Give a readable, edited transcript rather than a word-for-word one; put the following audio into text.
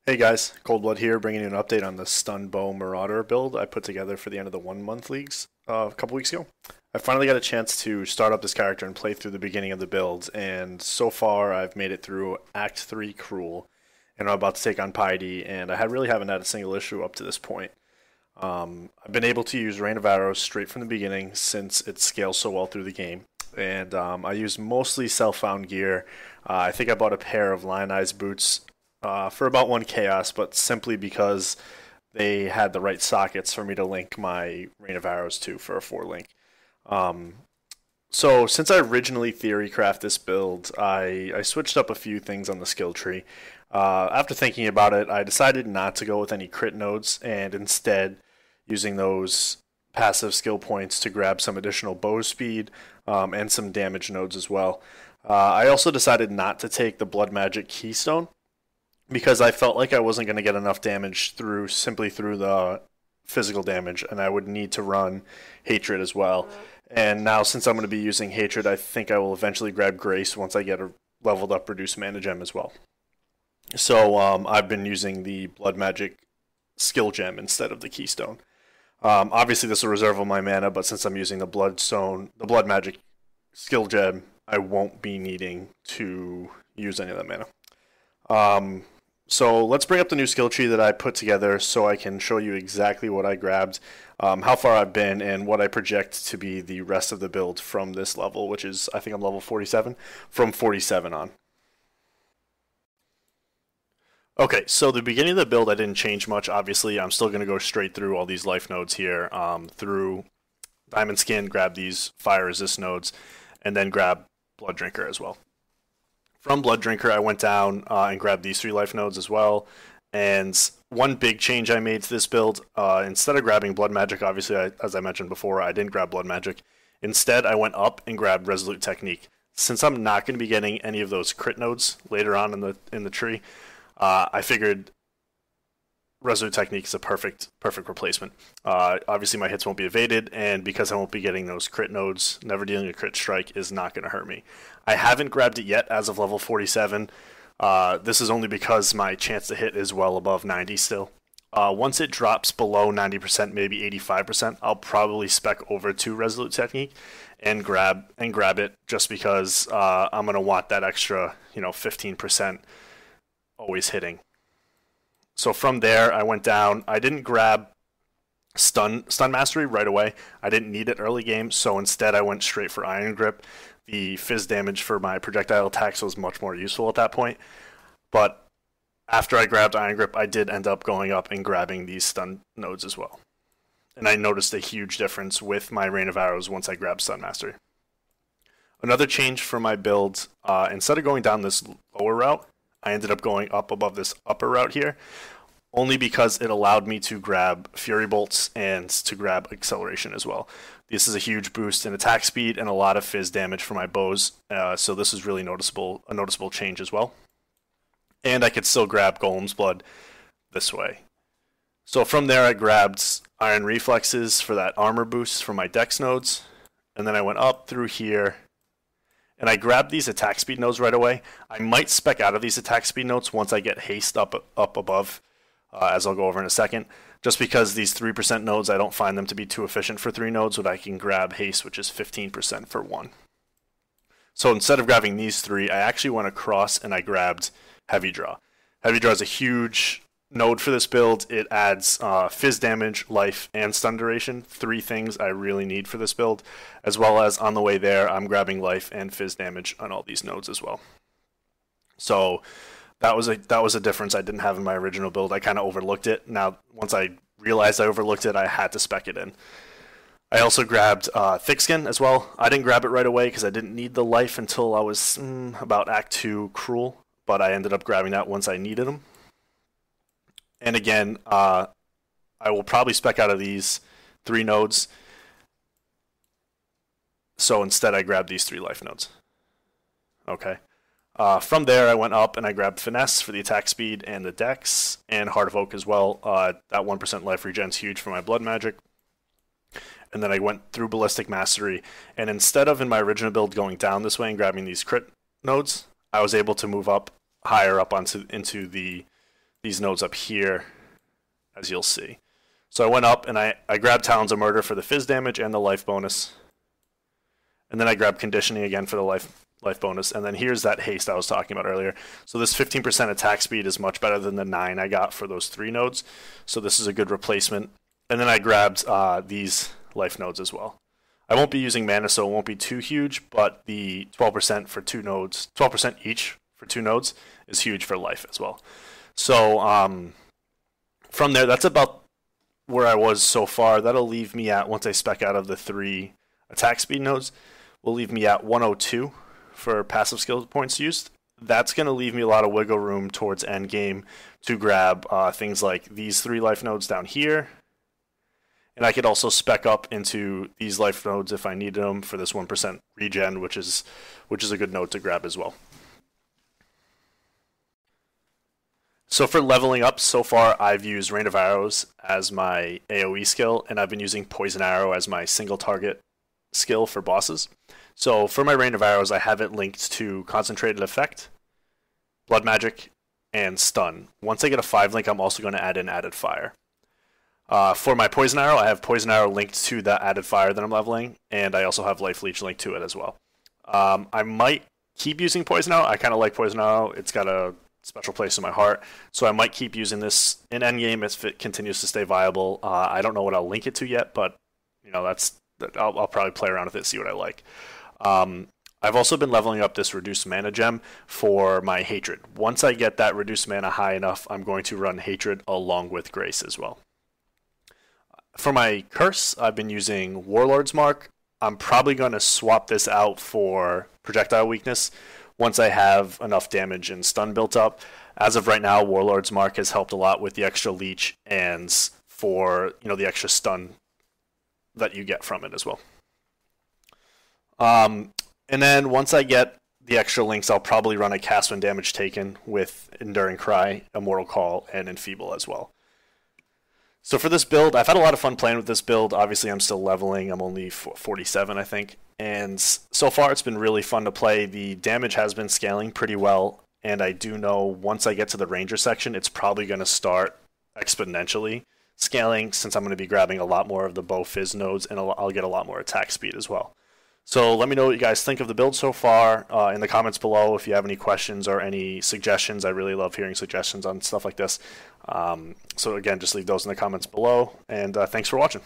Hey guys, Cold Blood here, bringing you an update on the Stun Bow Marauder build I put together for the end of the 1 month leagues a couple weeks ago. I finally got a chance to start up this character and play through the beginning of the build, and so far I've made it through Act 3 Cruel, and I'm about to take on Piety, and really haven't had a single issue up to this point. I've been able to use Rain of Arrows straight from the beginning since it scales so well through the game, and I use mostly self-found gear. I think I bought a pair of Lionized boots for about 1 chaos, but simply because they had the right sockets for me to link my Rain of Arrows to for a 4 link. So since I originally theory craft this build, I switched up a few things on the skill tree. After thinking about it, I decided not to go with any crit nodes and instead using those passive skill points to grab some additional bow speed and some damage nodes as well. I also decided not to take the Blood Magic Keystone because I felt like I wasn't going to get enough damage simply through the physical damage, and I would need to run Hatred as well. And now, since I'm going to be using Hatred, I think I will eventually grab Grace once I get a leveled up Reduced Mana Gem as well. So I've been using the Blood Magic Skill Gem instead of the Keystone. Obviously, this will reserve all my mana, but since I'm using the Blood Magic Skill Gem, I won't be needing to use any of that mana. So let's bring up the new skill tree that I put together so I can show you exactly what I grabbed, how far I've been, and what I project to be the rest of the build from this level, which is, I think I'm level 47, from 47 on. Okay, so the beginning of the build I didn't change much. Obviously, I'm still going to go straight through all these life nodes here, through Diamond Skin, grab these fire resist nodes, and then grab Blood Drinker as well. From Blood Drinker, I went down and grabbed these 3 life nodes as well. And one big change I made to this build, instead of grabbing Blood Magic, obviously, as I mentioned before, I didn't grab Blood Magic. Instead, I went up and grabbed Resolute Technique. Since I'm not going to be getting any of those crit nodes later on in the tree, I figured Resolute Technique is a perfect replacement. Obviously, my hits won't be evaded, and because I won't be getting those crit nodes, never dealing a crit strike is not going to hurt me. I haven't grabbed it yet as of level 47. This is only because my chance to hit is well above 90 still. Once it drops below 90%, maybe 85%, I'll probably spec over to Resolute Technique and grab it just because I'm going to want that extra, 15% always hitting. So from there, I went down. I didn't grab Stun Mastery right away. I didn't need it early game, so instead I went straight for Iron Grip. The phys damage for my projectile attacks was much more useful at that point. But after I grabbed Iron Grip, I did end up going up and grabbing these stun nodes as well. And I noticed a huge difference with my Rain of Arrows once I grabbed Stun Mastery. Another change for my build, instead of going down this lower route, I ended up going up above this upper route here, only because it allowed me to grab Fury Bolts and to grab Acceleration as well. This is a huge boost in attack speed and a lot of phys damage for my bows, so this is really a noticeable change as well. And I could still grab Golem's Blood this way. So from there I grabbed Iron Reflexes for that armor boost for my dex nodes, and then I went up through here, and I grabbed these attack speed nodes right away. I might spec out of these attack speed nodes once I get haste up above, as I'll go over in a second. Just because these 3% nodes, I don't find them to be too efficient for 3 nodes, but I can grab haste, which is 15% for 1. So instead of grabbing these 3, I actually went across and I grabbed Heavy Draw. Heavy Draw is a huge node for this build. It adds phys damage, life, and stun duration. 3 things I really need for this build, as well as on the way there, I'm grabbing life and phys damage on all these nodes as well. So that was a difference I didn't have in my original build. I kind of overlooked it. Now, once I realized I overlooked it, I had to spec it in. I also grabbed Thick Skin as well. I didn't grab it right away because I didn't need the life until I was about Act 2 Cruel, but I ended up grabbing that once I needed them. And again, I will probably spec out of these 3 nodes. So instead I grabbed these 3 life nodes. Okay. From there I went up and I grabbed Finesse for the attack speed and the dex, and Heart of Oak as well. That 1% life regen is huge for my Blood Magic. And then I went through Ballistic Mastery, and instead of in my original build going down this way and grabbing these crit nodes, I was able to move up higher up into the these nodes up here, as you'll see. So I went up and I grabbed Talons of Murder for the phys damage and the life bonus. And then I grabbed Conditioning again for the life bonus. And then here's that haste I was talking about earlier. So this 15% attack speed is much better than the 9 I got for those 3 nodes. So this is a good replacement. And then I grabbed these life nodes as well. I won't be using mana, so it won't be too huge, but the 12% for 2 nodes, 12% each for 2 nodes is huge for life as well. So from there, that's about where I was so far. That'll leave me at, once I spec out of the 3 attack speed nodes, will leave me at 102 for passive skill points used. That's going to leave me a lot of wiggle room towards end game to grab things like these 3 life nodes down here. And I could also spec up into these life nodes if I needed them for this 1% regen, which is a good node to grab as well. So for leveling up, so far I've used Rain of Arrows as my AoE skill, and I've been using Poison Arrow as my single target skill for bosses. So for my Rain of Arrows, I have it linked to Concentrated Effect, Blood Magic, and Stun. Once I get a 5 link, I'm also going to add in Added Fire. For my Poison Arrow, I have Poison Arrow linked to the Added Fire that I'm leveling, and I also have Life Leech linked to it as well. I might keep using Poison Arrow. I kind of like Poison Arrow. It's got a special place in my heart, so I might keep using this in endgame if it continues to stay viable. I don't know what I'll link it to yet, but you know I'll probably play around with it, see what I like. I've also been leveling up this Reduced Mana Gem for my Hatred. Once I get that Reduced Mana high enough, I'm going to run Hatred along with Grace as well. For my Curse, I've been using Warlord's Mark. I'm probably going to swap this out for Projectile Weakness once I have enough damage and stun built up. As of right now, Warlord's Mark has helped a lot with the extra leech and for the extra stun that you get from it as well. And then once I get the extra links, I'll probably run a Cast when Damage Taken with Enduring Cry, Immortal Call, and Enfeeble as well. So for this build, I've had a lot of fun playing with this build. Obviously, I'm still leveling. I'm only 47, I think. And so far, it's been really fun to play. The damage has been scaling pretty well. And I do know once I get to the Ranger section, it's probably going to start exponentially scaling since I'm going to be grabbing a lot more of the bow phys nodes and I'll get a lot more attack speed as well. So let me know what you guys think of the build so far in the comments below. If you have any questions or any suggestions, I really love hearing suggestions on stuff like this. So again, just leave those in the comments below, and thanks for watching.